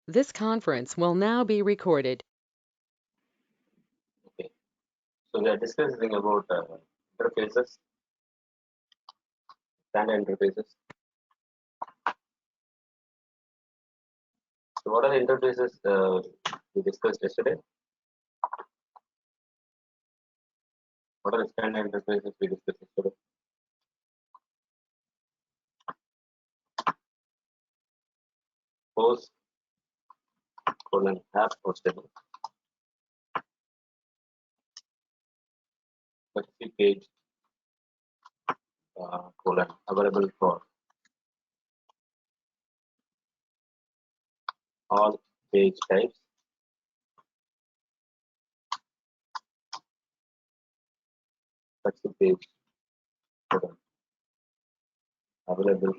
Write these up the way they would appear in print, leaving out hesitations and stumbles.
This conference will now be recorded. Okay, so we are discussing about interfaces, standard interfaces. So what are the interfaces we discussed yesterday? What are the standard interfaces we discussed yesterday? Post, colon, app, hostable, specific page, colon, available for all page types, specific page, colon, available,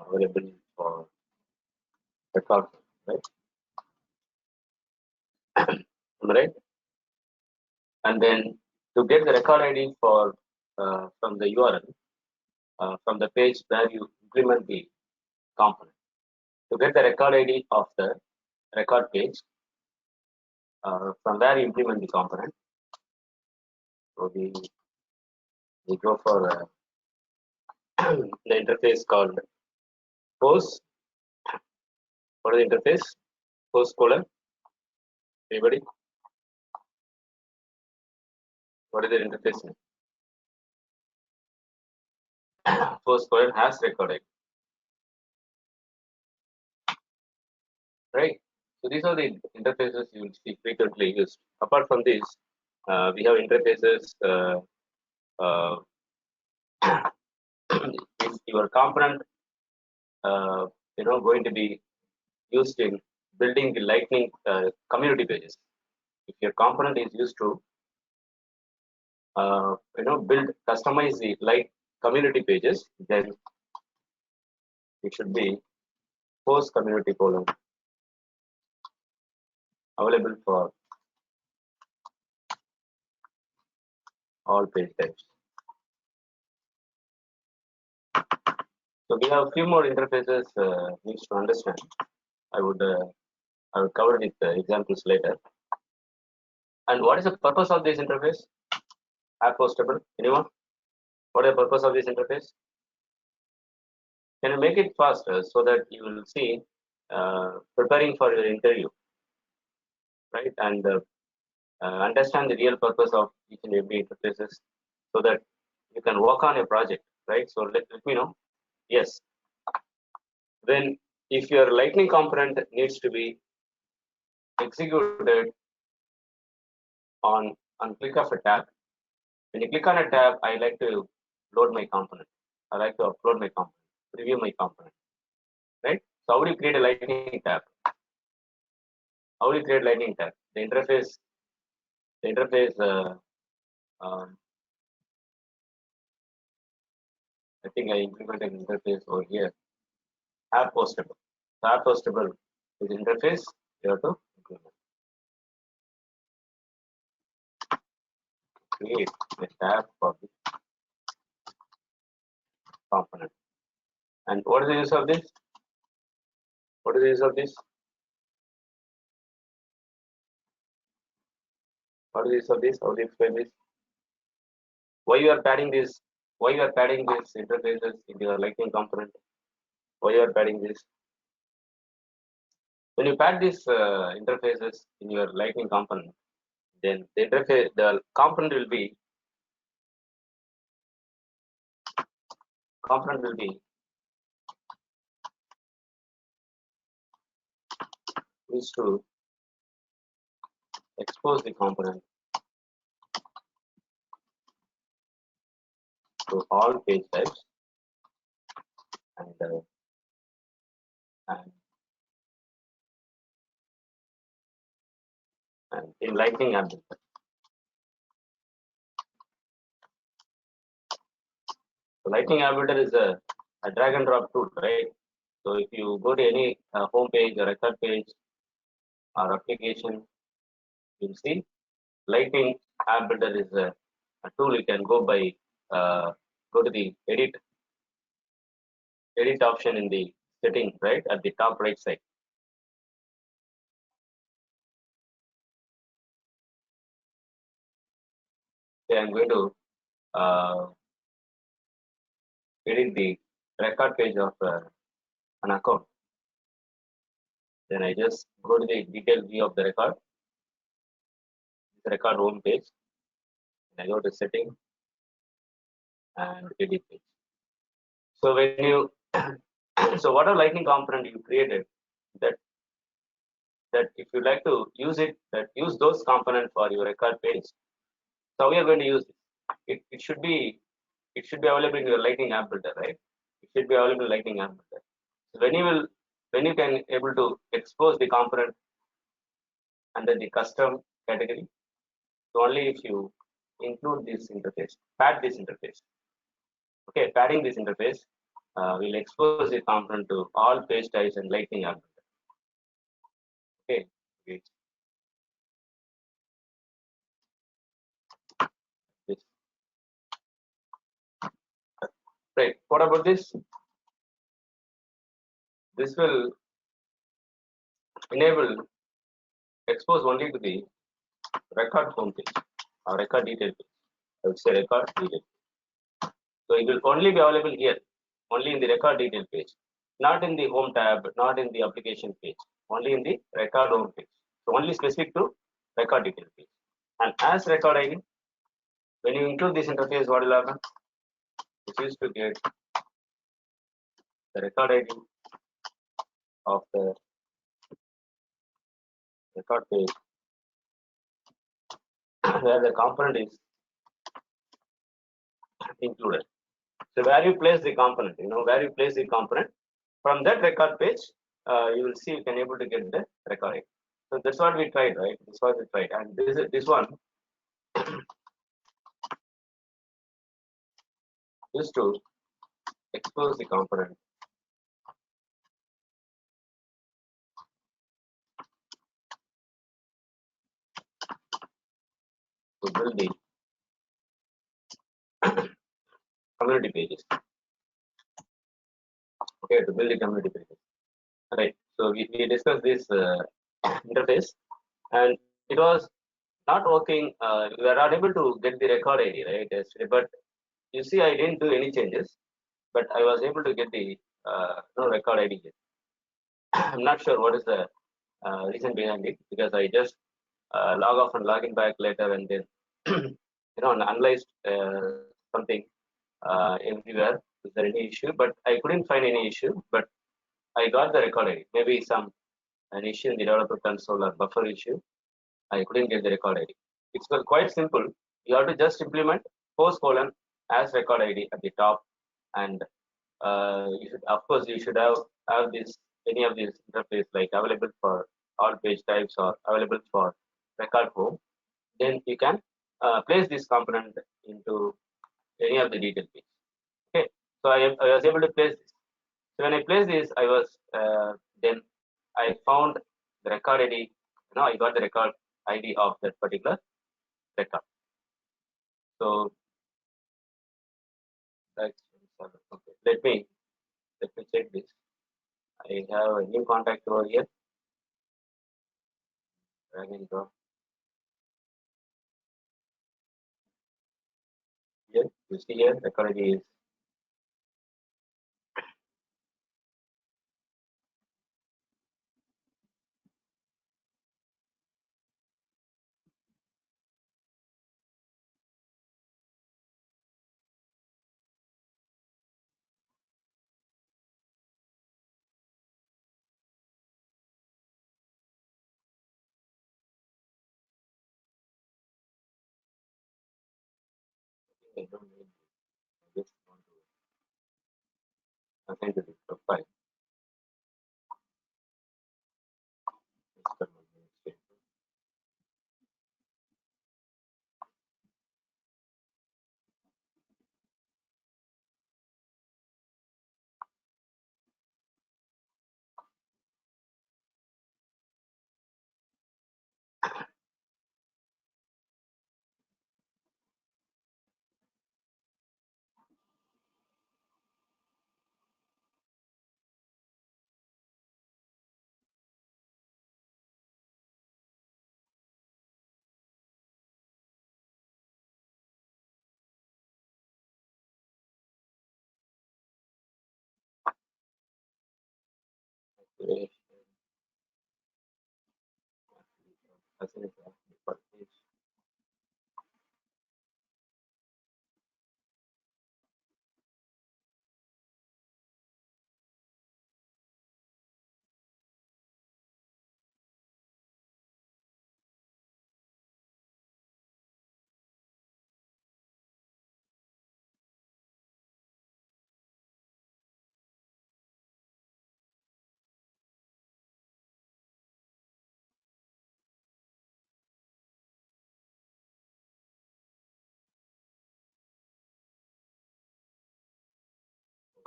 available for record, right? Am I right? And then to get the record ID for from the URL, from the page where you implement the component. To get the record ID of the record page, from where you implement the component. So we go for the interface called post. What is the interface? Post colon. Anybody? What is the interface name? Post colon has recorded. Right. So these are the interfaces you will see frequently used. Apart from this, we have interfaces. Uh, if your component, going to be used in building the Lightning community pages. If your component is used to, build, customize the Light community pages, then it should be post community colon available for all page types. So we have a few more interfaces needs to understand. I would cover with examples later. And what is the purpose of this interface? App hostable. Anyone? What is the purpose of this interface? Can you make it faster so that you will see preparing for your interview, right? And understand the real purpose of each and every interfaces so that you can work on a project, right? So let me know. Yes. Then if your Lightning component needs to be executed on click of a tab, when you click on a tab, I like to load my component. I like to upload my component, preview my component, right? So how do you create a Lightning tab? How do you create Lightning tab? The interface I think I implemented an interface over here. App hostable. The app hostable is interface you have to implement. Create a tab for the component. And what is the use of this? What is the use of this? What is the use of this? How do you explain this? Why you are padding this? Why you are padding these interfaces in your Lightning component? Why you are padding this? When you pad these interfaces in your Lightning component, then the component will be used to expose the component to all page types and and, and in Lightning app builder. So Lightning app builder is a drag and drop tool, right? So if you go to any home page or record page or application, you'll see Lightning app builder is a tool you can go by go to the edit option in the setting right at the top right side. say I'm going to edit the record page of an account. Then I just go to the detailed view of the record home page, and I go to setting and edit page. So when you so whatever lightning component you created, that if you like to use it, that use those components for your record page. So we are going to use it. It should be available in your lightning app builder, right? It should be available in lightning app builder. So when you can able to expose the component under the custom category, so only if you include this interface, pad this interface. Okay, padding this interface will expose the component to all page types and lightning app builder. Okay, great. This. Right. What about this? This will enable expose only to the record home page or record detail page. I would say record detail. So it will only be available here, only in the record detail page, not in the home tab, not in the application page, only in the record home page. So only specific to record detail page. And as record ID, when you include this interface, what will happen? This is to get the record ID of the record page where the component is included. So where you place the component, where you place the component, from that record page, you will see you can able to get the record ID. So that's what we tried, right? This was we tried, and this one is to expose the component to build the community pages. Okay, to build the community pages. Right. So we discussed this interface, and it was not working. We were not able to get the record ID, right? Yesterday, but you see, I didn't do any changes, but I was able to get the no record ID here. I'm not sure what is the reason behind it, because I just log off and log in back later, and then analyzed something everywhere. Is there any issue? But I couldn't find any issue. But I got the record ID. Maybe an issue in the developer console or buffer issue. I couldn't get the record ID. It's quite simple. You have to just implement post colon as record ID at the top, and you should, of course, you should have this any of these interface like available for all page types or available for record home. Then you can place this component into any of the detail page. Okay, so I was able to place this. So when I place this, I was then I found the record ID. I got the record ID of that particular record. So that's okay. Let me check this. I have a new contact over here. Drag and drop. Here, you see here, record ID is I don't need. I just want to assign to the profile.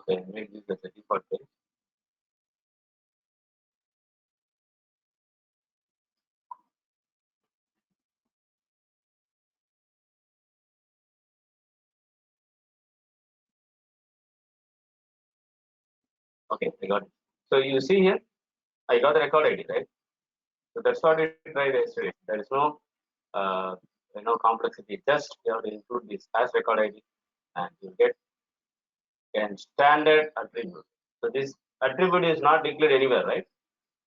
Okay, make this as a default page. Okay, I got it. So you see here, I got the record ID, right? So that's what we tried yesterday. There is no complexity. Just you have to include this as record ID and you get a standard attribute. So this attribute is not declared anywhere, right?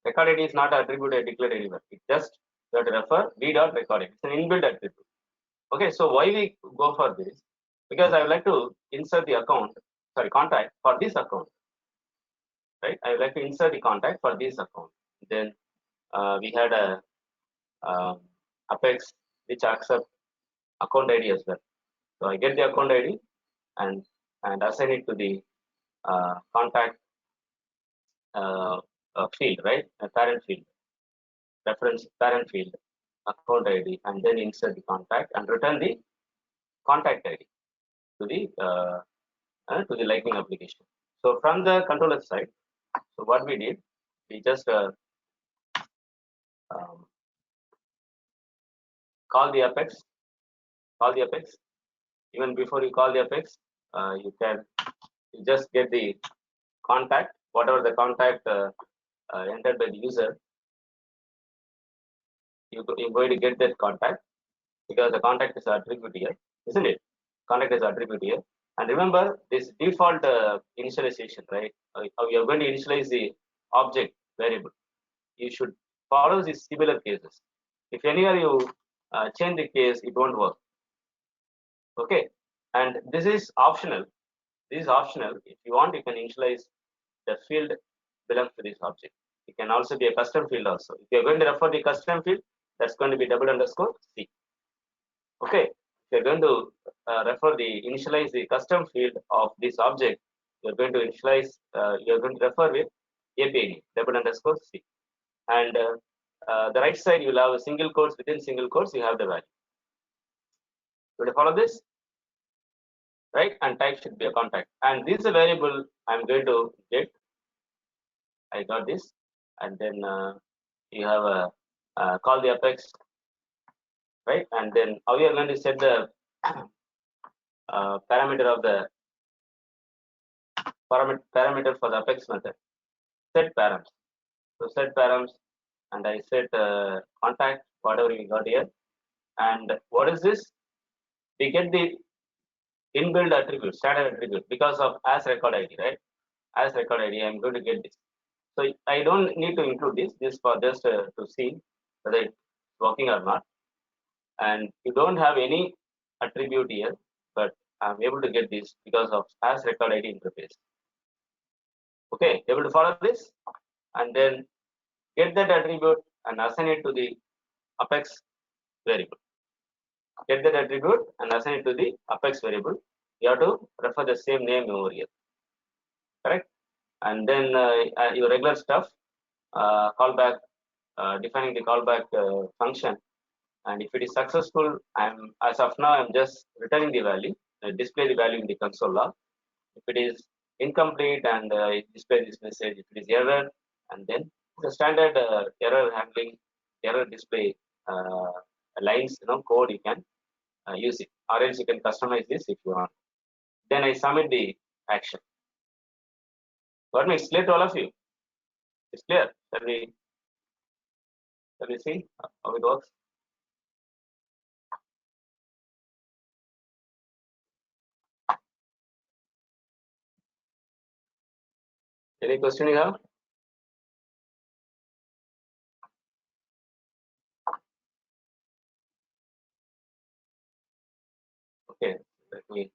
Record ID is not attribute declared anywhere. It just you have to refer d dot record ID. It's an inbuilt attribute. Okay, so why we go for this? Because I would like to insert the contact for this account, right? I would like to insert the contact for this account. Then we had a Apex which accept account ID as well. So I get the account ID and assign it to the contact field, right? A parent field, reference parent field, account ID, and then insert the contact and return the contact ID to the Lightning application. So from the controller side, so what we did, we just um, call the Apex. Even before you call the Apex, you just get the contact, whatever the contact entered by the user. You're going to get that contact because the contact is attribute here, isn't it? Contact is attribute here. And remember this default initialization, right? You are going to initialize the object variable. You should follow these similar cases. If anywhere you change the case, it won't work. Okay, and this is optional. This is optional. If you want, you can initialize the field belongs to this object. It can also be a custom field also. If you're going to refer the custom field, that's going to be _C. Okay, if you're going to initialize the custom field of this object, you're going to refer with API _C. And the right side, you'll have a single quotes. Within single quotes, you have the value. You want to follow this? Right? And type should be a contact. And this is a variable I'm going to get. I got this. And then you have a call the Apex, right? And then how you are going to set the parameter of the parameter for the Apex method. Set params. So set params, and I set contact, whatever we got here. And what is this? We get the inbuilt attribute, standard attribute, because of as record ID, right? As record ID, I'm going to get this. So I don't need to include this for just to see whether it's working or not. And you don't have any attribute here, but I'm able to get this because of as record ID interface. Okay, able to follow this, and then get that attribute and assign it to the Apex variable. Get that attribute and assign it to the Apex variable. You have to refer the same name over here, correct? And then your regular stuff, callback, defining the callback function. And if it is successful, as of now, I'm just returning the value, display the value in the console log. If it is incomplete and it displays this message, if it is error, and then the standard error handling, error display lines, code, you can use it, or else you can customize this if you want. Then I submit the action. Got me? It's clear to all of you? It's clear. Shall we see how it works? Any question you have? Okay, let me.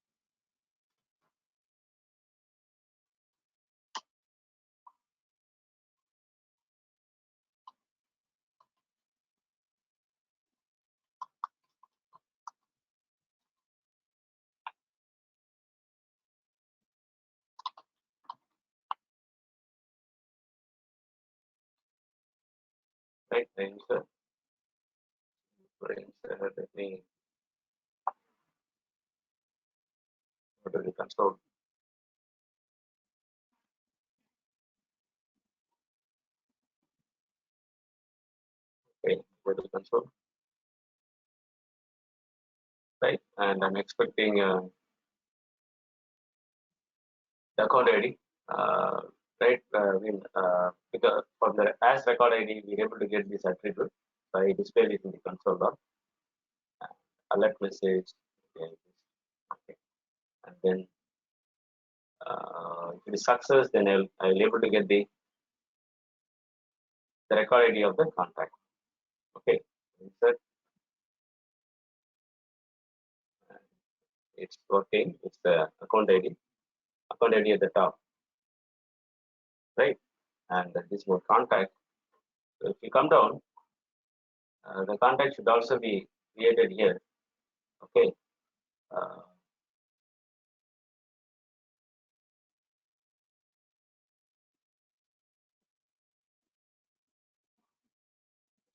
Right, insert. Let me go to the console. Okay, go to the console. Right, and I'm expecting the account ID. Right, because for the as record ID, we're able to get this attribute. So I display it in the console log. Alert message. Okay, and then if it is success, then I'll able to get the record ID of the contact. Okay, insert. It's working. It's the account ID at the top, right? And this more contact. So if you come down, the contact should also be created here. Okay.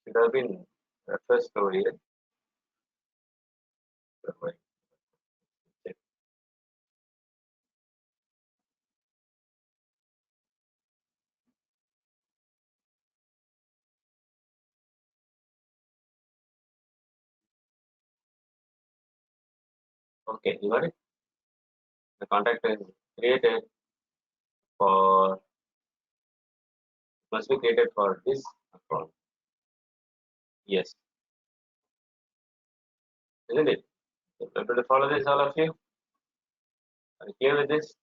Should have been refreshed over here. Okay, you got it. The contact is created for must be created for this account. Yes, isn't it? Able to follow this, all of you? Are you clear with this?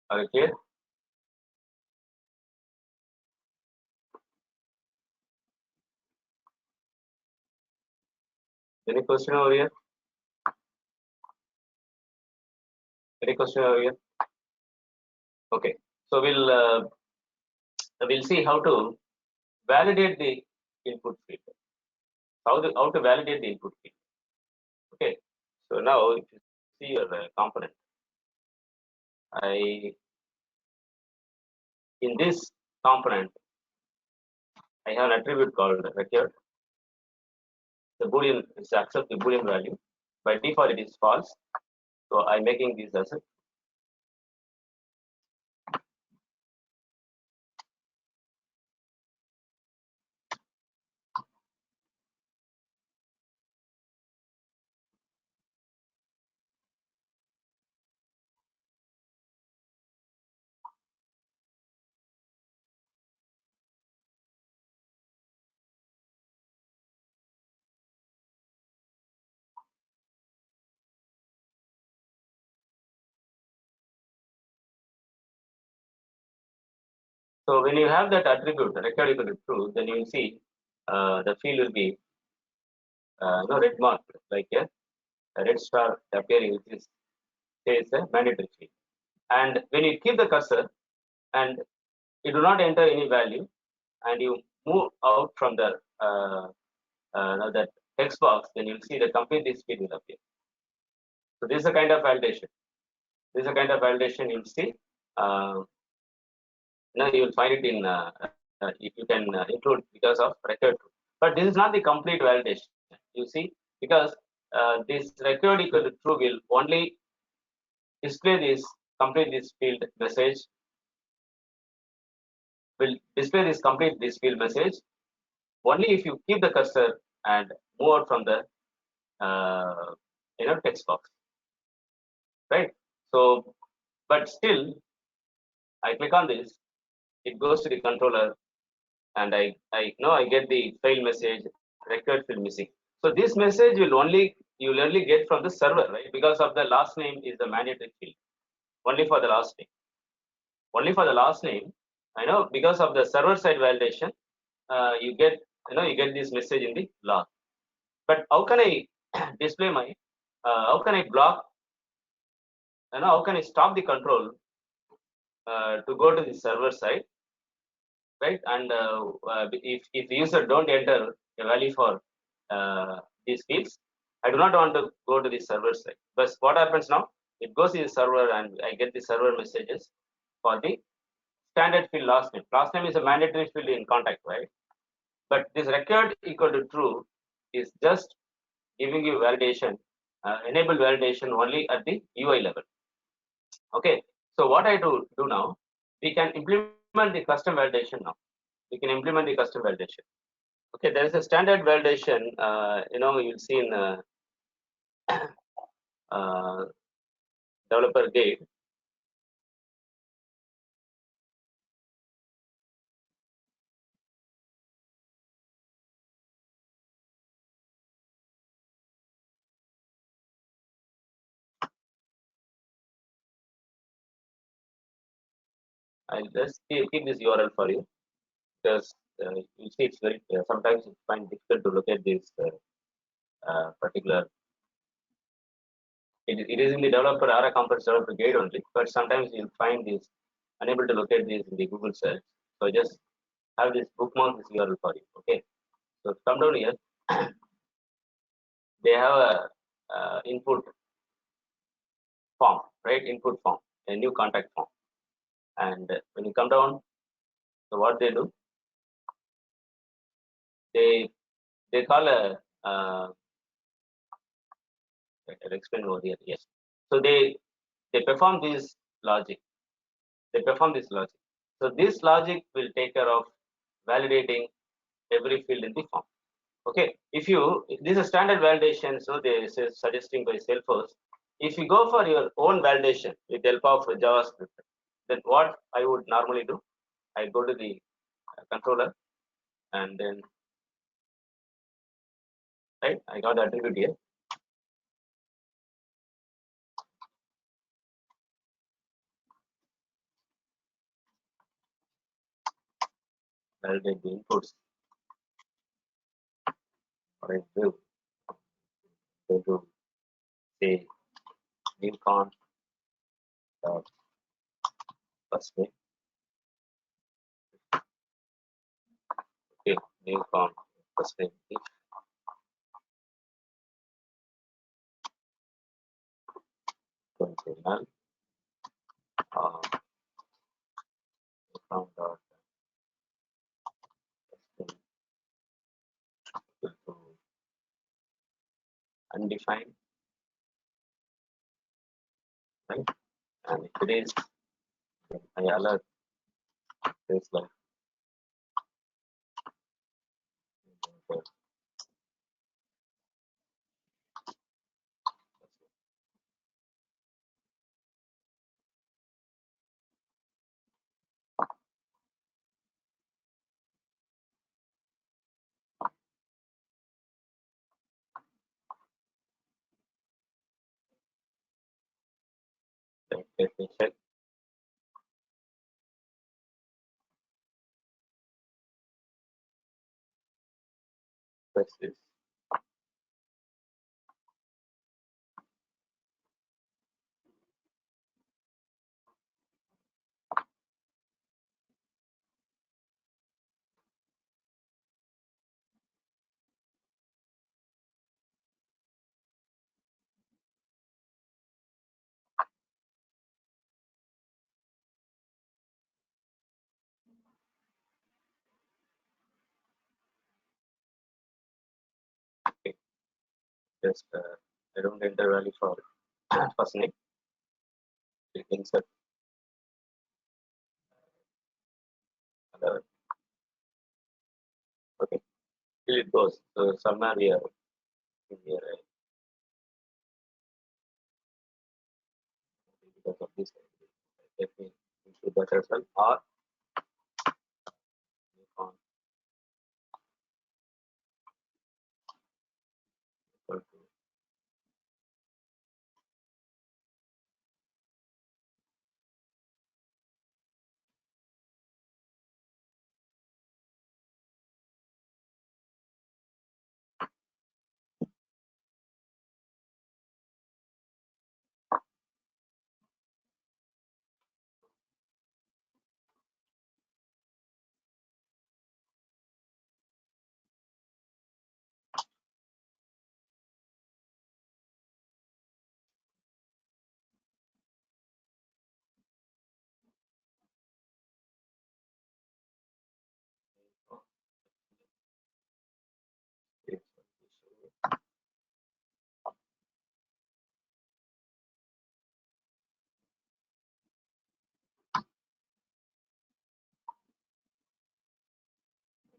Are you clear? Any question over here? Any question over here? Okay, so we'll see how to validate the input field. How to validate the input field. Okay, so now if you see your component, in this component I have an attribute called record. The boolean is accept the boolean value. By default it is false, so I'm making this as a so when you have that attribute record equal to true, then you will see the field will be red mark, like a red star appearing, which is says a mandatory field. And when you keep the cursor and you do not enter any value and you move out from the that text box, then you'll see the complete this field will appear. So this is a kind of validation. This is a kind of validation you'll see. Now you will find it in if you can include because of record true. But this is not the complete validation. You see, because this record equal to true will only display this complete this field message. Will display this complete this field message only if you keep the cursor and move out from the text box, right? So, but still, I click on this, it goes to the controller, and I know I get the fail message, record field missing. So this message will only you will only get from the server, right? Because of the last name is the mandatory field, only for the last name, only for the last name. I know because of the server side validation, you get you get this message in the log. But how can I display my, how can I block, how can I stop the control to go to the server side, right? And if the user don't enter a value for these fields, I do not want to go to the server side. But what happens now? It goes to the server and I get the server messages for the standard field last name. Last name is a mandatory field in contact, right? But this record equal to true is just giving you validation, enable validation only at the UI level. Okay. So what I do now, we can implement the custom validation now. We can implement the custom validation. Okay, there is a standard validation. You'll see in uh, developer guide. I'll just keep this URL for you because you see it's very sometimes you find difficult to look at this particular. It is in the developer or a complex developer guide only, but sometimes you'll find this unable to locate this in the Google search. So just have this bookmark this URL for you. Okay. So come down here. They have a input form, right? Input form, a new contact form. And when you come down, so what they do, they call a I'll explain over here. Yes. So they perform this logic. They perform this logic. So this logic will take care of validating every field in the form. Okay. If you this is standard validation, so they is suggesting by Salesforce. If you go for your own validation with the help of JavaScript, then what I would normally do, I go to the controller and then right, I got the attribute here. Validate the inputs. What I do, go to say new con first name. Okay, new con first name. Going to null. From dot to undefined, right? And if it is, I alert this like let me check. Press this. Okay. Just I don't enter value for first name. Click insert alert. Okay. Till it goes. So somewhere here in here because of this let me include that as well or on equal to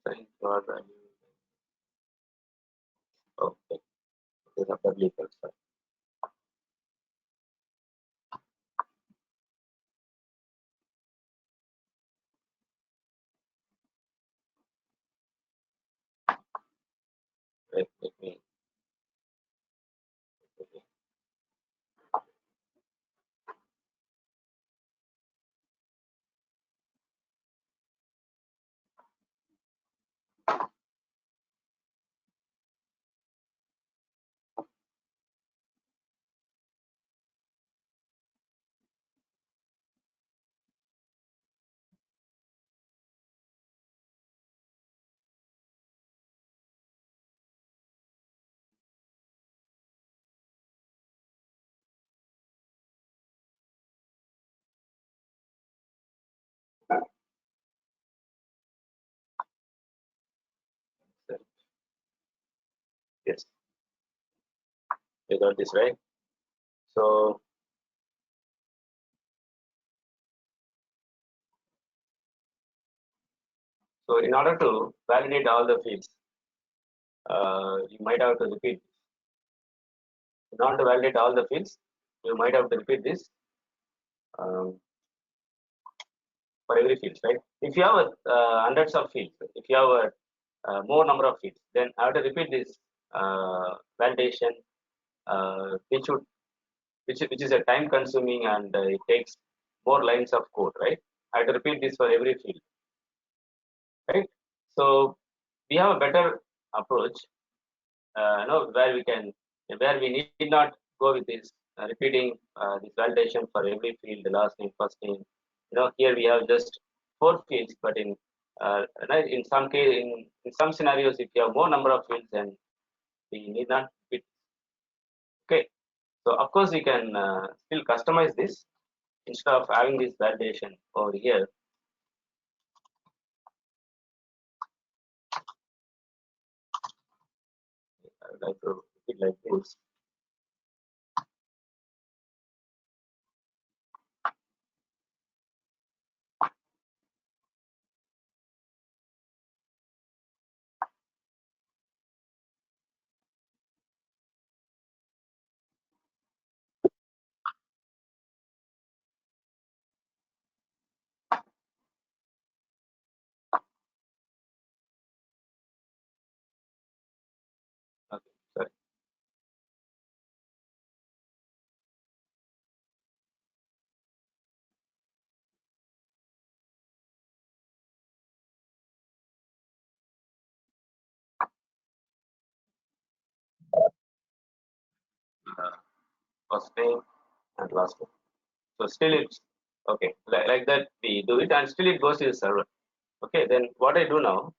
Assign your value. Okay, this is a public website. Let me search. Yes, you got this right. So in order to validate all the fields, you might have to repeat. In order to validate all the fields, you might have to repeat this um, for every field, right? If you have hundreds of fields, if you have a more number of fields, then I have to repeat this validation, which would which is a time consuming and it takes more lines of code, right? I have to repeat this for every field, right? So we have a better approach, where we need not go with this repeating this validation for every field, the last name, first name. Here we have just 4 fields, but in some case, in some scenarios, if you have more number of fields, then we need not repeat. Okay, so of course we can still customize this instead of having this validation over here. I would like to repeat like this. Okay, sorry. Uh, First name and last name. So still it's okay, like that we do it, and still it goes to the server. Okay, then what I do now,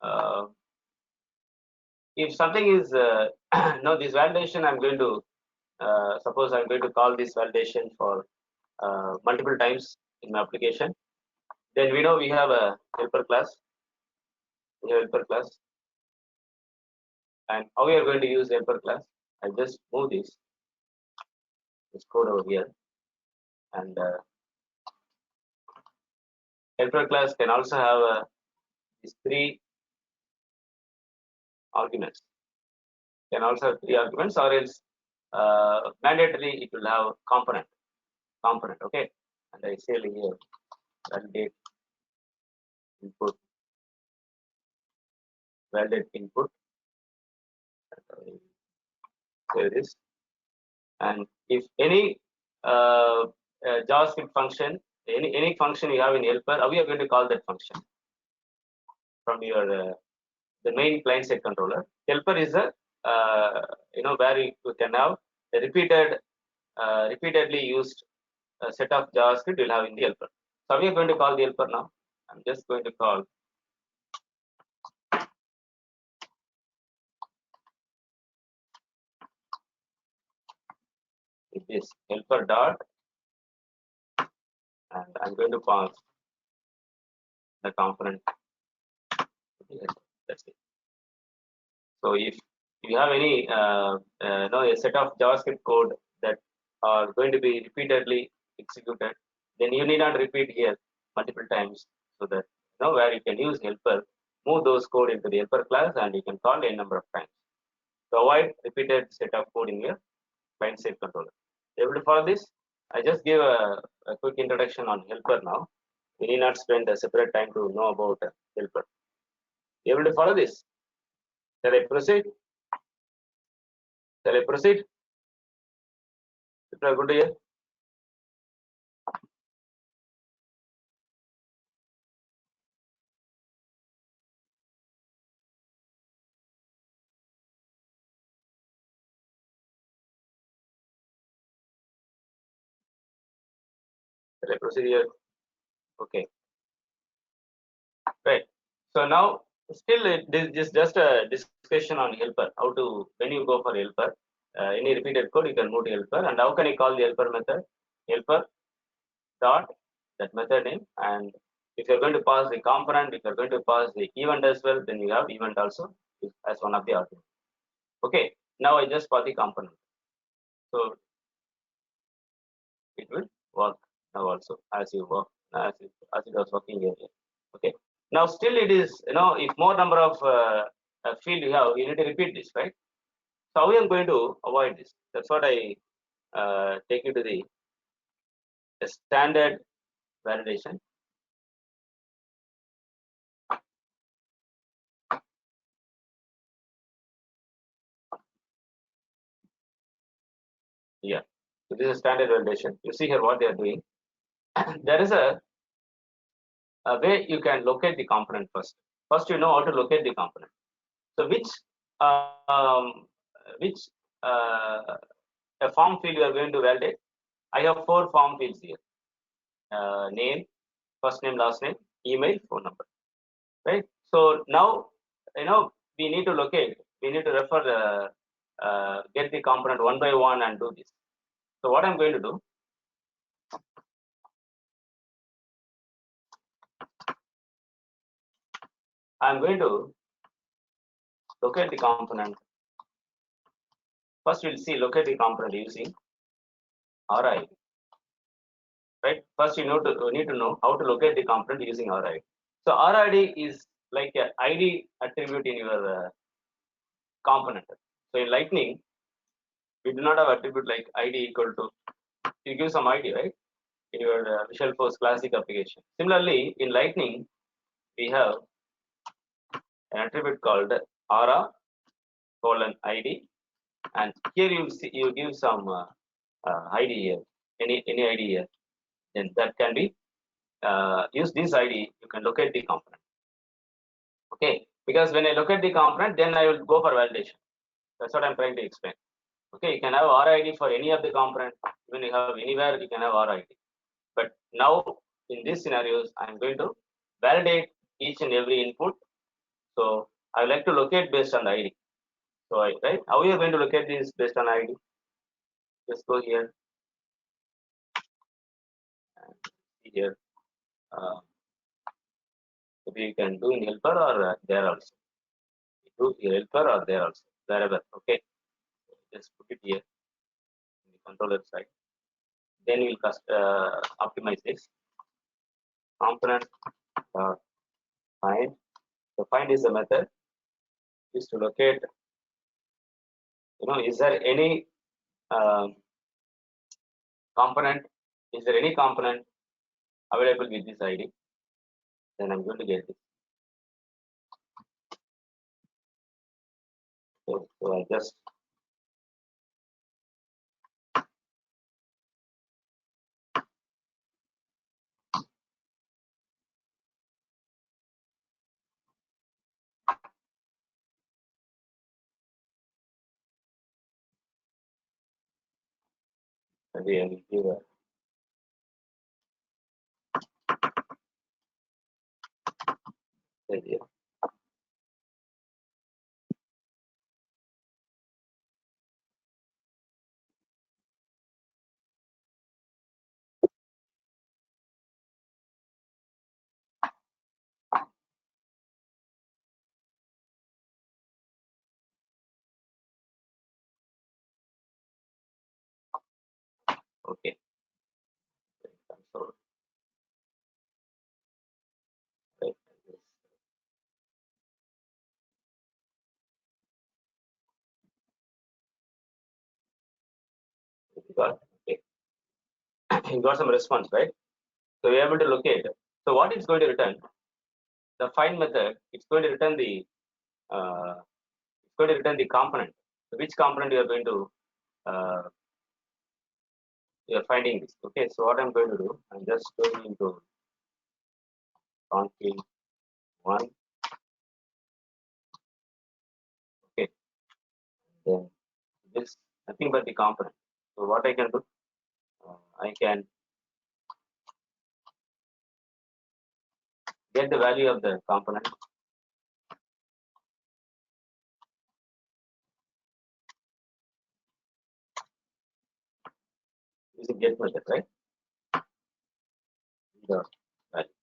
uh, if something is no, this validation I'm going to suppose I'm going to call this validation for multiple times in my application. Then we know we have a helper class. We have helper class, and how we are going to use helper class? I just move this code over here, and helper class can also have these 3 arguments. Can also have 3 arguments, or else mandatorily it will have component. Okay, and I say here validate input, validate input. There is, and if any JavaScript function, any function you have in helper, how we are going to call that function from your the main client side controller. Helper is a where you can have a repeatedly used set of JavaScript you'll have in the helper. So we are going to call the helper now. I'm just going to call this helper dot, and I'm going to pass the component. That's it. So if you have any a set of JavaScript code that are going to be repeatedly executed, then you need not repeat here multiple times, so that where you can use helper move those code into the helper class, and you can call n number of times to avoid repeated set of code in your client side controller. Able to follow this? I just give a quick introduction on helper now. We need not spend a separate time to know about helper. Able to follow this? Shall I proceed? Shall I proceed? People are good to hear? Shall I proceed here? Okay. Right. So now still this is just a discussion on helper. How to, when you go for helper, any repeated code you can move to helper, and how can you call the helper method? Helper dot that method name, and if you're going to pass the component, if you're going to pass the event as well, then you have event also as one of the arguments. Okay. Now I just pass the component, so it will work now also as you work as it was working earlier. Okay. Now still it is, if more number of field you have, you need to repeat this, right? So how I am going to avoid this? That's what I take you to the standard validation. Yeah. So this is standard validation. You see here what they are doing. There is a way you can locate the component first. First, you know how to locate the component. So which a form field you are going to validate? I have 4 form fields here: name, first name, last name, email, phone number. Right. So now we need to locate. We need to refer the get the component one by one and do this. So what I'm going to do? I'm going to locate the component. First, we'll see locate the component using RI. Right. First, you need to know how to locate the component using RI. So RID is like a ID attribute in your component. So in Lightning, we do not have attribute like ID equal to. You give some ID, right, in your Salesforce Classic application. Similarly, in Lightning, we have an attribute called ara colon ID, and here you give some ID here, any ID here. Then that can be use this ID. You can locate the component. Okay, because when I locate the component, then I will go for validation. That's what I'm trying to explain. Okay, you can have RID for any of the component. Even you have anywhere, you can have RID. But now in these scenarios, I'm going to validate each and every input. So I like to locate based on the ID. So right, how you are going to locate this based on ID? Just go here and see here. Maybe you can do in helper or there also. You do in helper or there also, wherever. Okay, just put it here in the controller side. Then we'll optimize this component find. So find is the method used to locate. Is there any component? Is there any component available with this ID? Then I'm going to get this. So I just maybe I will give a idea. Okay. So, right. got? Okay. You got some response, right? So we're able to locate. So what it's going to return? The find method, it's going to return the component. So which component you are going to you are finding this. Okay, so what I'm going to do, I'm just going into config one. Okay, then this nothing but the component. So what I can do, I can get the value of the component using get method, right? The value,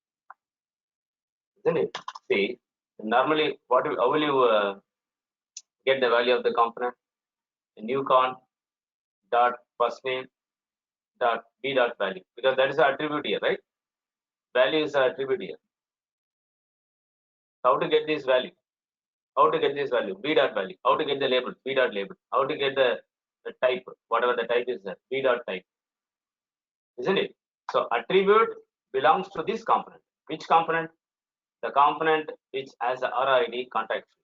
isn't it? See, normally how will you get the value of the component? A new con dot first name dot b dot value, because that is the attribute here, right? Value is the attribute here. How to get this value? How to get this value? B dot value. How to get the label? B dot label. How to get the type? Whatever the type is there. B dot type. Isn't it? So attribute belongs to this component. Which component? The component which has the RID contact field.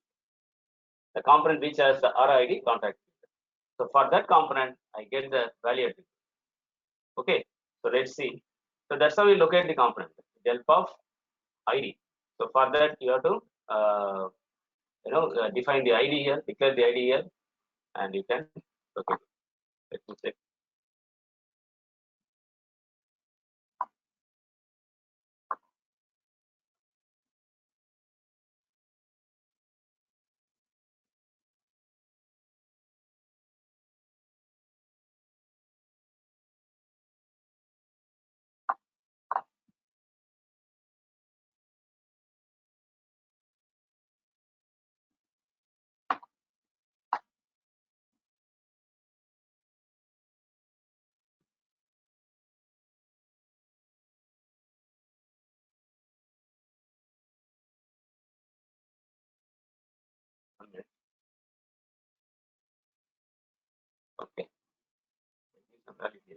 The component which has the RID contact field. So for that component, I get the value attribute. Okay. So let's see. So that's how we locate the component. With help of ID. So for that, you have to define the ID here, declare the ID here, and you can locate it. Let me check. Okay. Some value here.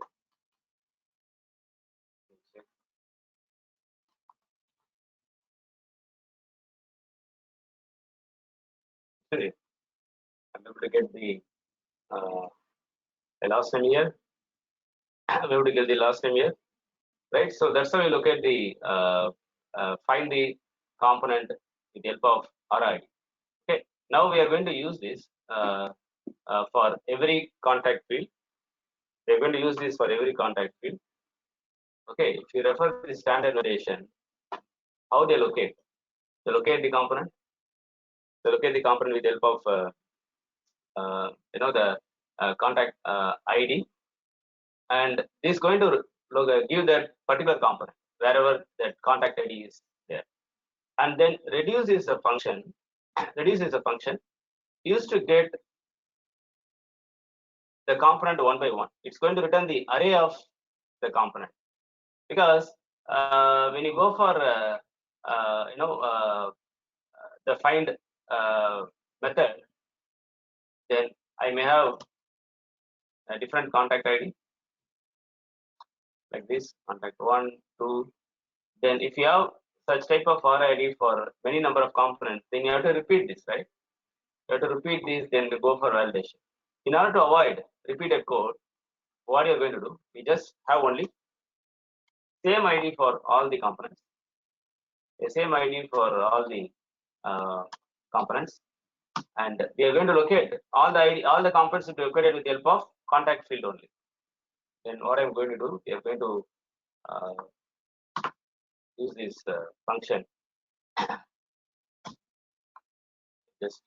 Sorry, I'm able to get the last name here. I'm able to get the last name here, right? So that's how we look at the find the component with the help of RID. Okay. Now we are going to use this for every contact field. We are going to use this for every contact field. Okay. If you refer to the standard notation, how they locate? They locate the component. They locate the component with the help of the contact ID, and this is going to give that particular component wherever that contact ID is there, and then reduce is a function. Reduce is a function used to get the component one by one. It's going to return the array of the component, because when you go for the find method, then I may have a different contact ID like this, contact 1, 2. Then if you have such type of RID for many number of components, then you have to repeat this, right? You have to repeat this, then go for validation. In order to avoid repeated code, what you're going to do, we just have only same ID for all the components, the same ID for all the components, and we are going to locate all the components to be located with the help of contact field only. Then what I'm going to do, we are going to use this function, just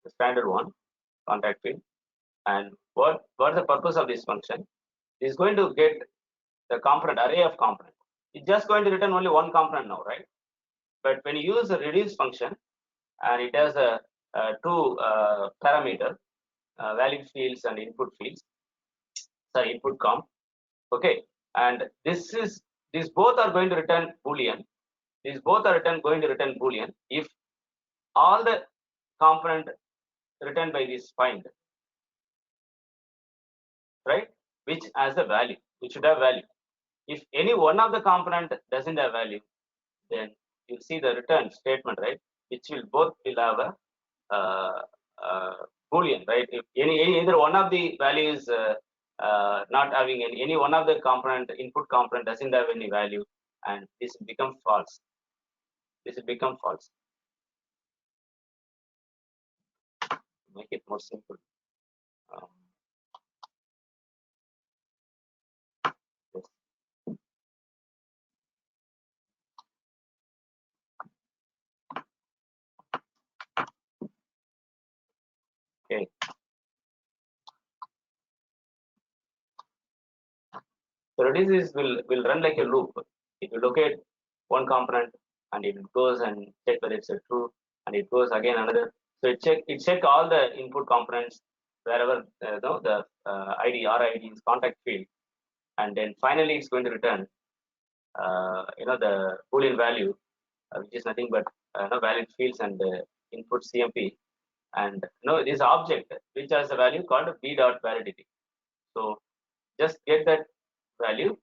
the standard one, contact field. And what's the purpose of this function? It's going to get the component array of component. It's just going to return only one component now, right? But when you use the reduce function, and it has a two parameter, valid fields and input fields, sorry, input comp. Okay, and these both are going to return boolean. These both are going to return boolean if all the component returned by this find right? Which has a value, which should have value. If any one of the component doesn't have value, then you see the return statement, right? Which will both will have a boolean, right? If either one of the values not having any one of the component input component doesn't have any value, and this will become false. This will become false. Make it more simple. Um, yes. Okay. So reduces will run like a loop. It will locate one component and it goes and check whether it's a true, and it goes again another. So it check all the input components wherever the ID RID is contact field, and then finally it's going to return the boolean value, which is nothing but valid fields and input CMP, and this object which has a value called b dot validity. So just get that value,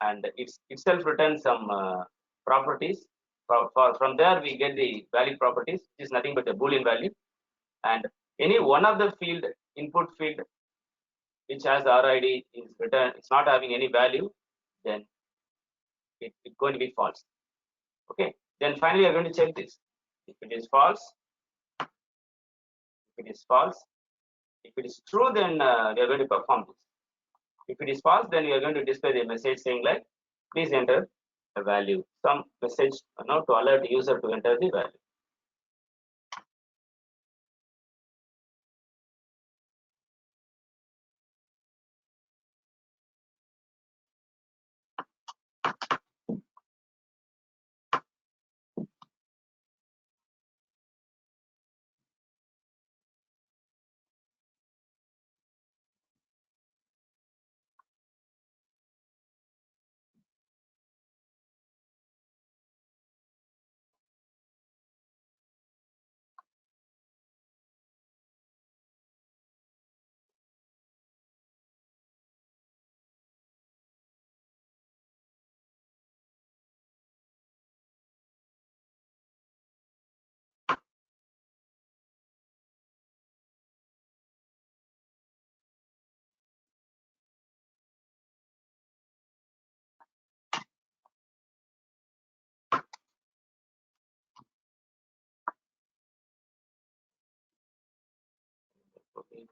and itself returns some properties. From there we get the valid properties, which is nothing but a boolean value, and any one of the field input field which has the RID is return, it's not having any value, then it's going to be false. Okay, then finally you're going to check this. If it is false, if it is false, if it is true, then we are going to perform this. If it is false, then we are going to display the message saying like, please enter a value, some message to alert the user to enter the value. Okay.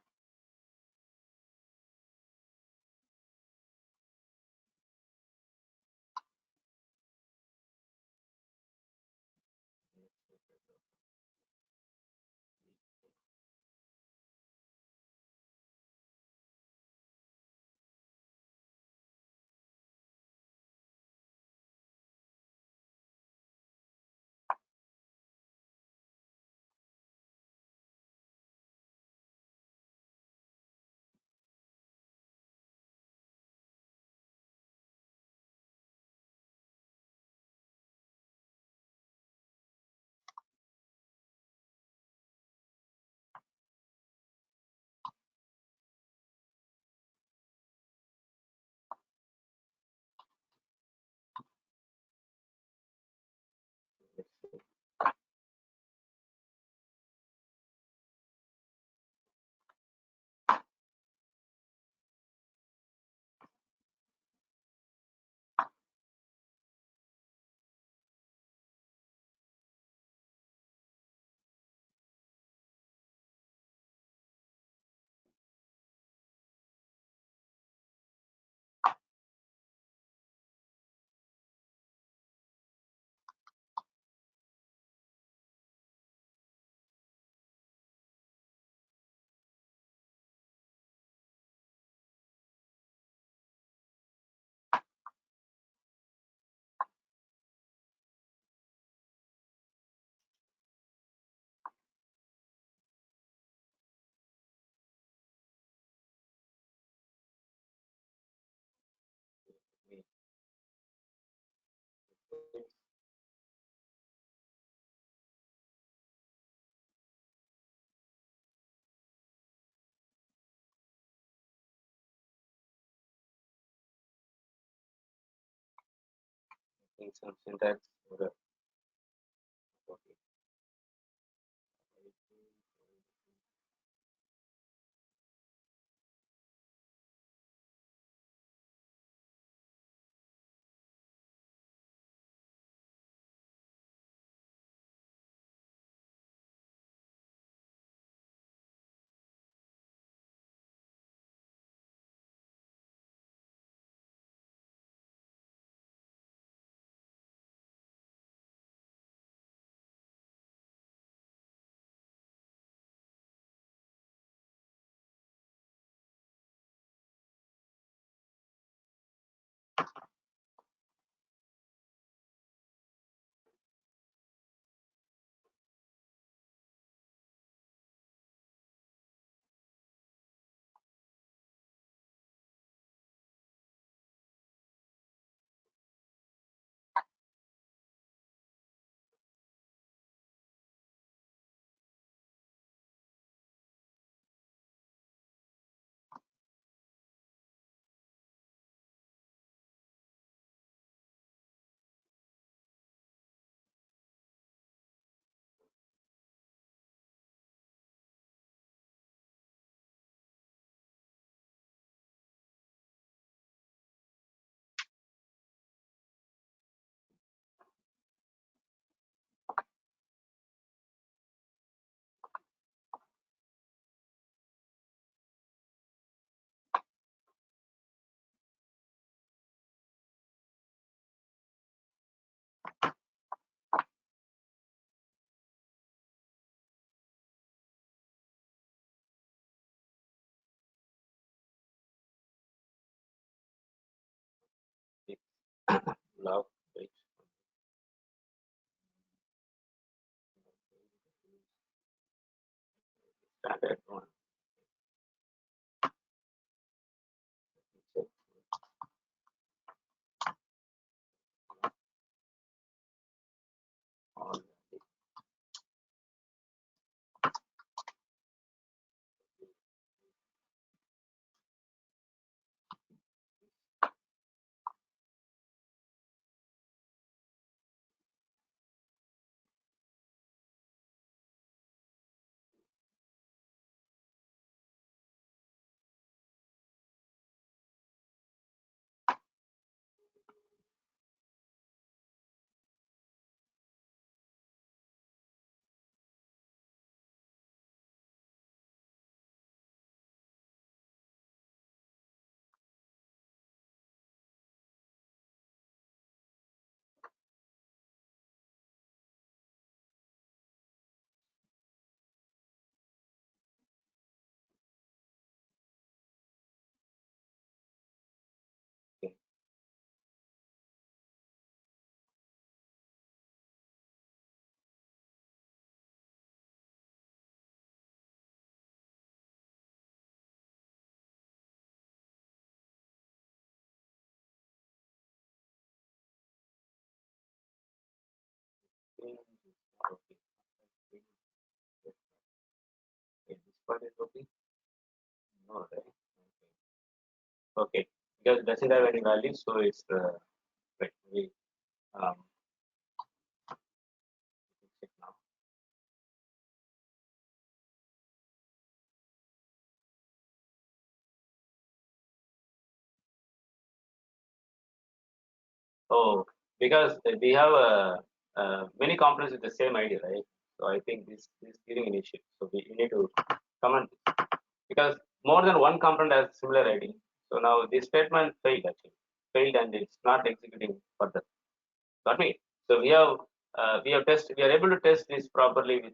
in some syntax error. Okay. Log page. Standard one. Check. All okay. Okay. Okay. This part is okay. No, right? Okay. Because it doesn't have any value, so it's right. We um, check now. Oh, because we have many components with the same ID, right? So I think this is giving an issue. So we need to comment because more than one component has similar ID. So now this statement failed actually, failed and it's not executing further. Got me? So we are able to test this properly with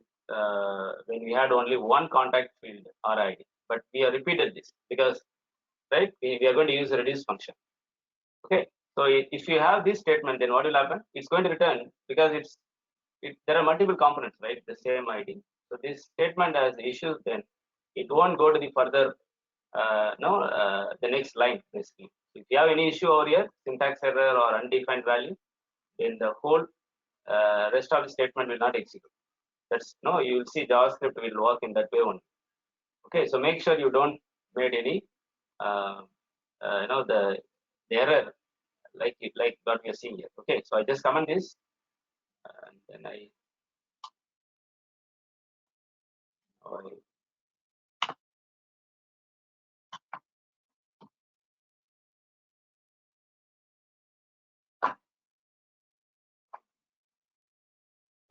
when we had only one contact field RID, but we have repeated this because right we are going to use a reduce function. Okay, so if you have this statement, then what will happen? It's going to return because there are multiple components, right? The same ID. So this statement has issues, then it won't go to the further no the next line basically. If you have any issue over here, syntax error or undefined value, then the whole rest of the statement will not execute. That's no, you will see JavaScript will work in that way only. Okay, so make sure you don't made any uh, the error like what we are seeing here. Okay, so I just comment this, and then I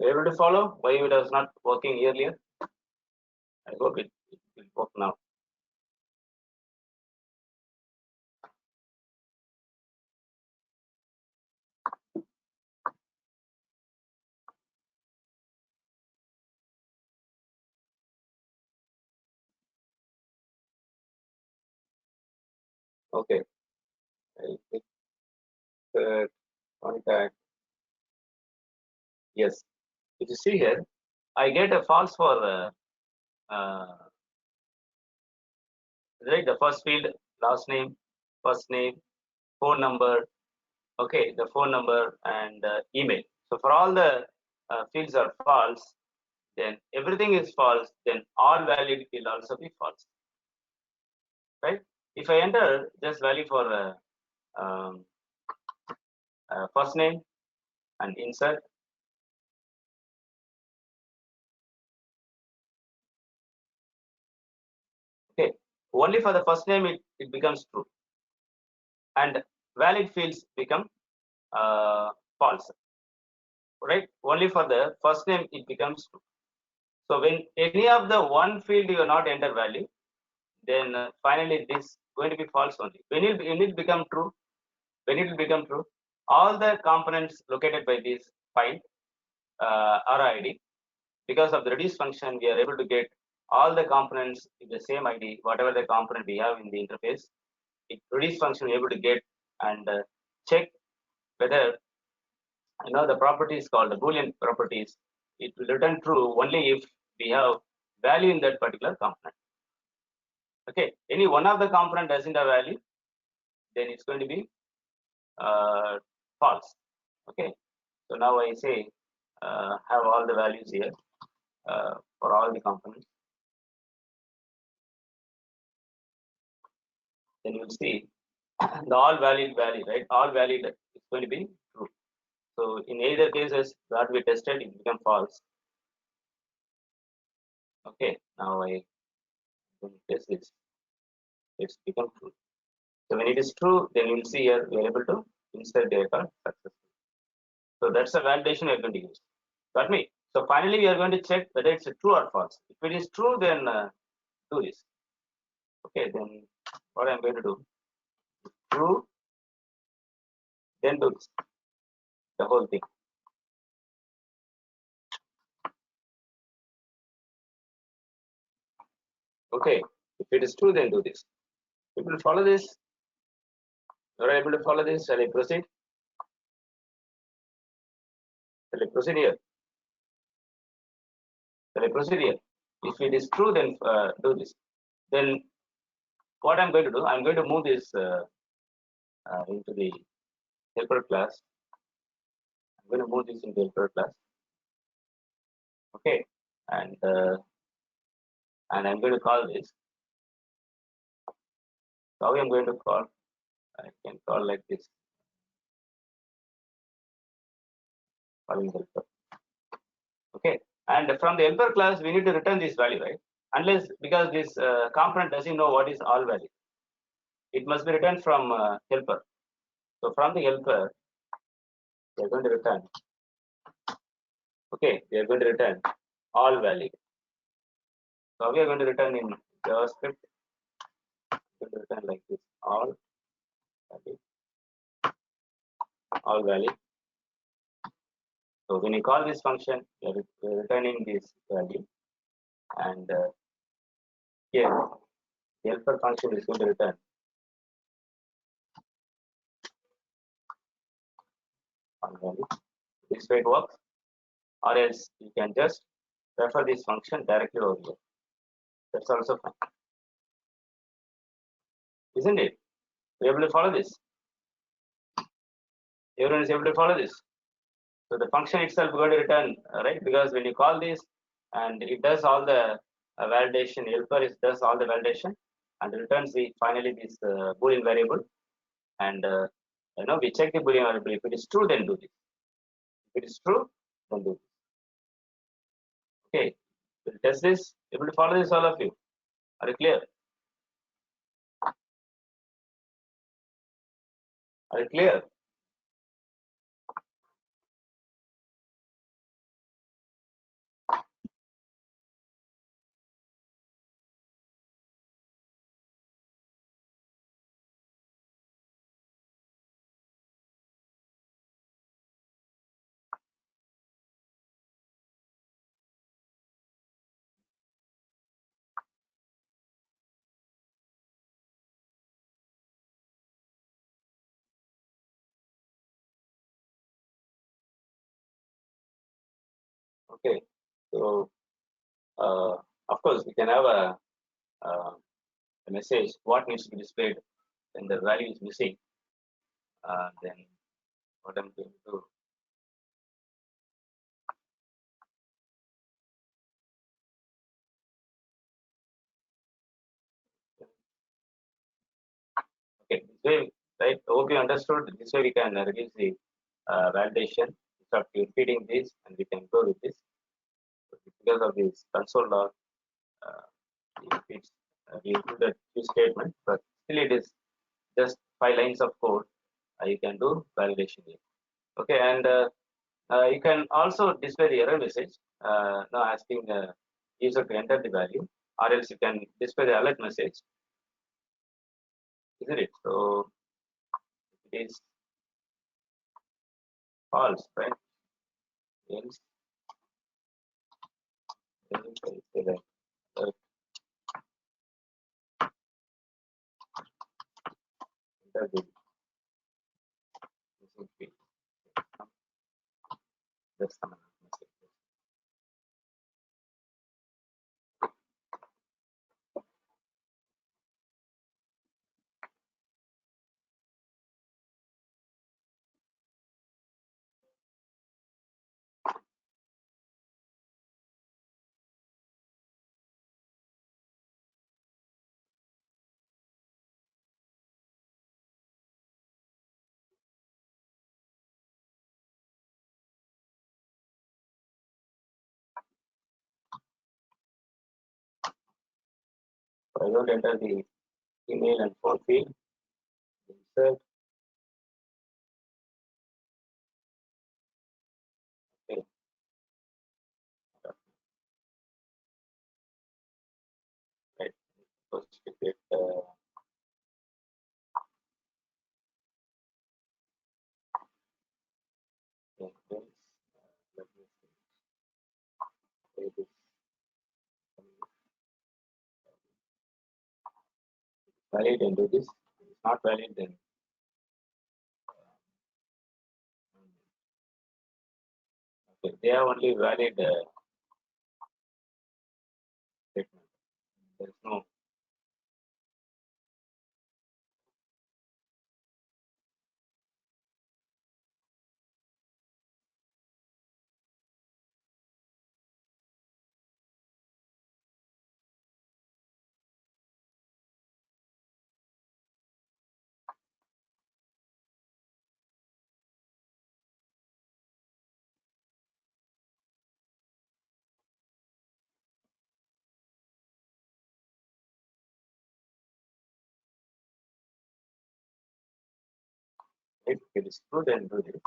able to follow why it was not working earlier. I hope it will work now. Okay, I'll click contact. Yes, if you see here, I get a false for right, the first field, last name, first name, phone number. Okay, the phone number and email. So for all the fields are false, then everything is false. Then all valid will also be false. Right? If I enter just value for first name and insert. Okay, only for the first name it becomes true, and valid fields become false. Right? Only for the first name it becomes true. So when any of the one field you are not enter value, then finally this going to be false only. When it become true, when it will become true, all the components located by this find RID. Because of the reduce function, we are able to get all the components with the same ID, whatever the component we have in the interface. It reduce function able to get and check whether the property is called the Boolean properties. It will return true only if we have value in that particular component. Okay, any one of the component doesn't have value, then it's going to be false. Okay, so now I say have all the values here for all the components. Then you'll see the all valid value, right? All valid is going to be true. So in either cases that we tested, it become false. Okay, now I test this. It's become true. So when it is true, then you'll see here we are able to insert data successfully. So that's a validation we are going to use. Got me? So finally, we are going to check whether it's a true or false. If it is true, then do this. Okay, then what I'm going to do? True, then do this. The whole thing. Okay, if it is true, then do this. If you follow this, you are able to follow this. Shall I proceed? Shall I proceed here? Shall I proceed here? If it is true, then do this. Then what I'm going to do? I'm going to move this into the helper class. I'm going to move this into helper class. Okay, and I'm going to call this. How I'm going to call? I can call like this. Calling helper. Okay, and from the helper class, we need to return this value, right? Unless because this component doesn't know what is all value, it must be returned from helper. So from the helper, we are going to return. Okay, we are going to return all value. So we are going to return in JavaScript. Going to return like this: all value, all value. So when you call this function, we are returning this value, and here the helper function is going to return all value. This way it works, or else you can just refer this function directly over here. That's also fine, isn't it? You're able to follow this. Everyone is able to follow this. So the function itself is going to return, right? Because when you call this, and it does all the validation, helper does all the validation, and returns the finally this Boolean variable, and we check the Boolean variable. If it is true, then do this. If it is true, then do this. Okay, we'll test this. Able to follow this, all of you? Are you clear? Are you clear? Okay, so of course we can have a message what needs to be displayed when the value is missing. Then what I'm going to do. Okay, this way, right? Hope you understood. This way we can reduce the validation. Start repeating this, and we can go with this. Because of this console log, it's we included few statement, but still it is just 5 lines of code. You can do validation here. Okay, and you can also display the error message, now asking the user to enter the value, or else you can display the alert message, isn't it? So it is false, right? Else, then you can say that enter the missing field. That's the message. So I don't enter the email and phone field. Insert. Okay. Right. First we get let me say this valid and do this. If it's not valid, then okay, they are only valid statement. There is no. If it is true, then do this.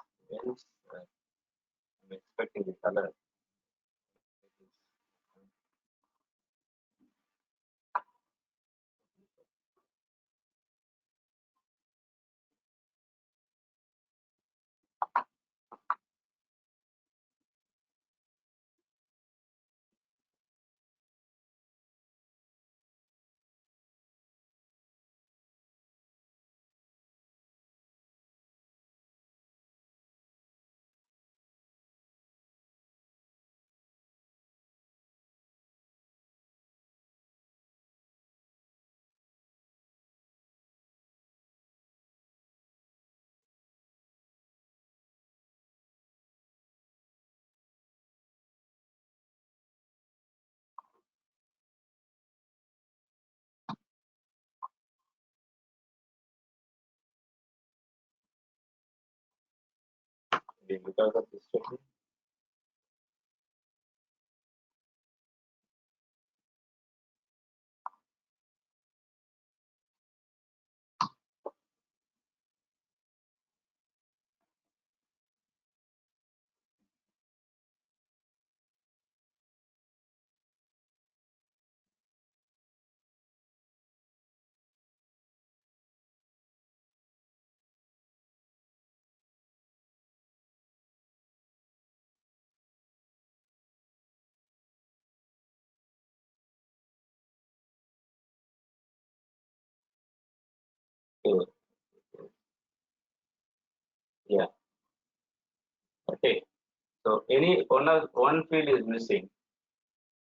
Else, I'm expecting the color. Because of this statement. So, yeah. Okay. So any one field is missing.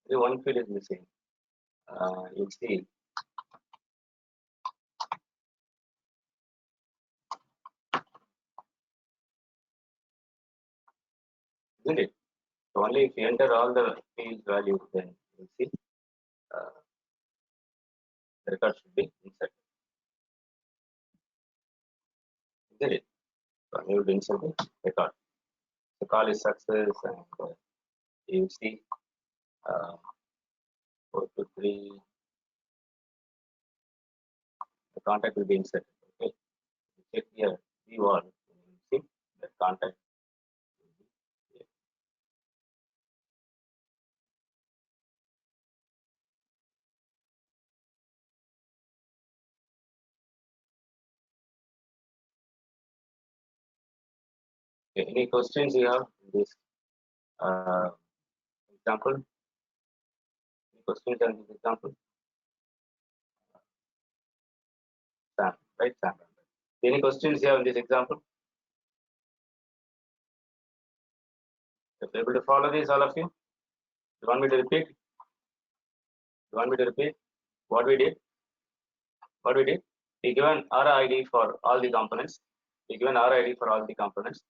Only one field is missing. You see, isn't it? So only if you enter all the field values, then you see uh, the record should be inserted. Isn't it? So you will insert the record. The call is success, and you see uh, 423. The contact will be inserted. Okay. You check here. View all. You see the contact. Okay. Any questions you have in this example? Any questions on this example? Sam, right? Sam. Any questions you have in this example? If you're able to follow this, all of you, you want me to repeat? You want me to repeat what we did? What we did? We given RID for all the components. We given RID for all the components,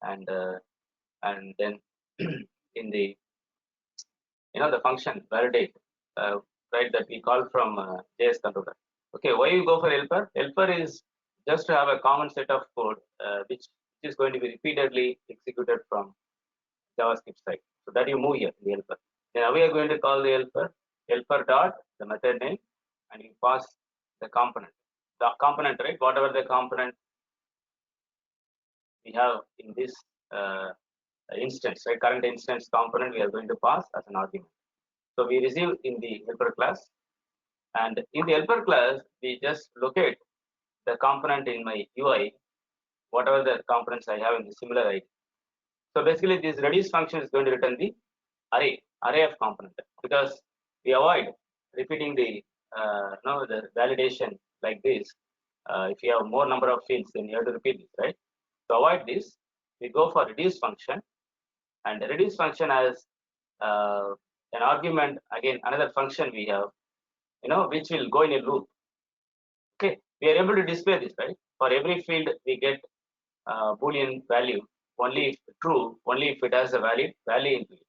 and then in the the function validate, right? That we call from JS controller. Okay, why you go for helper? Helper is just to have a common set of code which is going to be repeatedly executed from JavaScript side. So that you move here the helper. Then we are going to call the helper dot the method name, and you pass the component. The component, right? Whatever the component we have in this instance, right? Current instance component we are going to pass as an argument. So we receive in the helper class, and in the helper class we just locate the component in my UI, whatever the components I have in the similar ID. So basically, this reduce function is going to return the array of component, because we avoid repeating the the validation like this. If you have more number of fields, then you have to repeat this, right? To avoid this, we go for reduce function, and the reduce function has an argument, again another function we have, which will go in a loop. Okay, we are able to display this, right? For every field we get boolean value only if true, only if it has a valid value into it.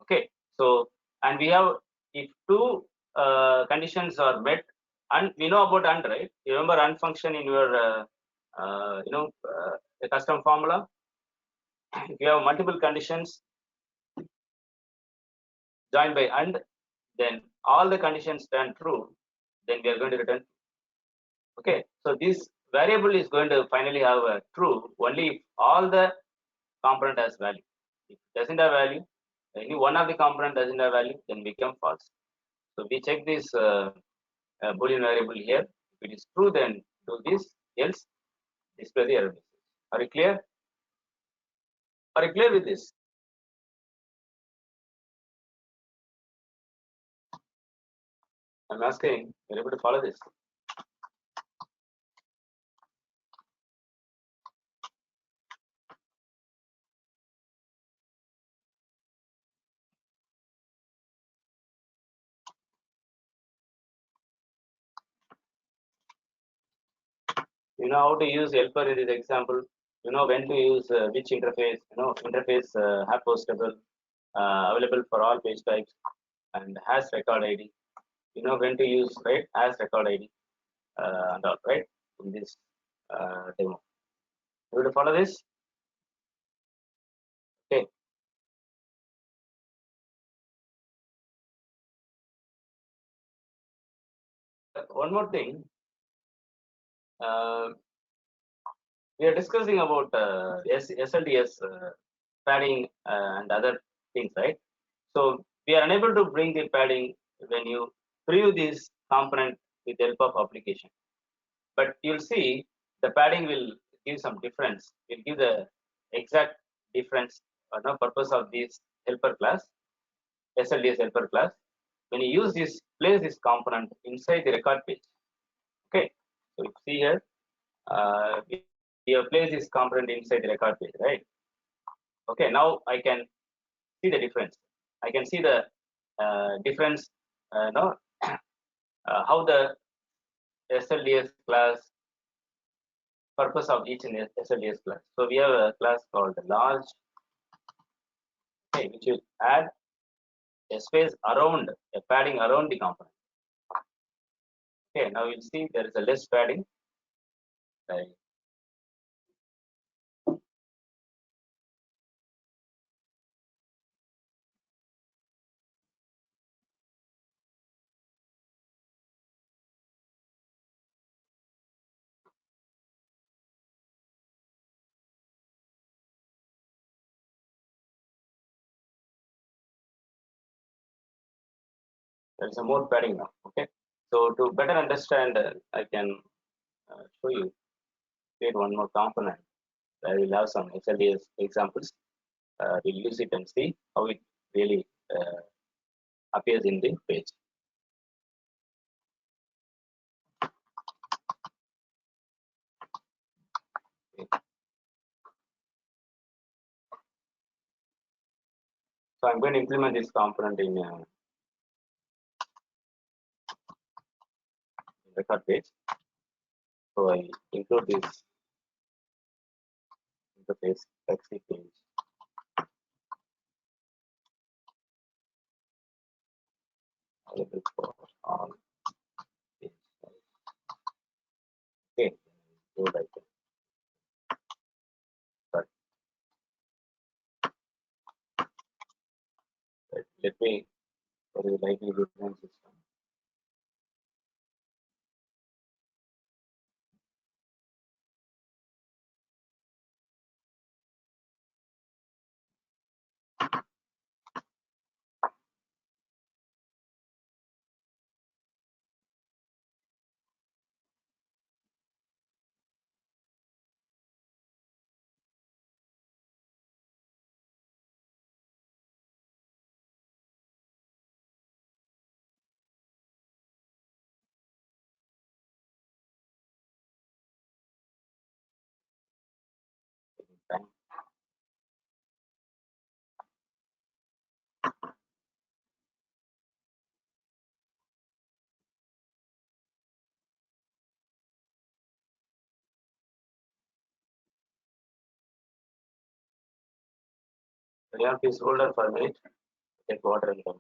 Okay, so and we have, if two conditions are met, and we know about and, right? You remember and function in your the custom formula. If you have multiple conditions joined by and, then all the conditions turn true, then we are going to return. Okay, so this variable is going to finally have a true only if all the component has value. If it doesn't have value, any one of the component doesn't have value, then become false. So we check this boolean variable here. If it is true, then do this, else display the error message. Are you clear? Are you clear with this? I'm asking, you're able to follow this? You know how to use helper in this example. You know when to use which interface. Interface have postable, available for all page types, and has record ID. You know when to use, right? Has record ID and all, right? In this demo. You will follow this. Okay. One more thing, we are discussing about SLDS padding and other things, right? So we are unable to bring the padding when you preview this component with the help of application. But you'll see the padding will give some difference. Will give the exact difference or no purpose of this helper class, SLDS helper class. When you use this, place this component inside the record page. Okay, so you see here, we have placed this component inside the record page, right? Okay, now I can see the difference. I can see the difference, no, how the SLDS class, purpose of each in SLDS class. So we have a class called large, okay, which will add a space around, a padding around the component. Okay, now you'll see there is a less padding. Right. There is a more padding now. Okay, so to better understand, I can show you, create one more component. I will have some SLDS examples. We'll use it and see how it really appears in the page. Okay. So I'm going to implement this component in record page. So I include this interface taxi page. Available for all page. Okay, go like that. Sorry. Let me very likely different system. Time. Can you please hold on for a minute? Take water and come back.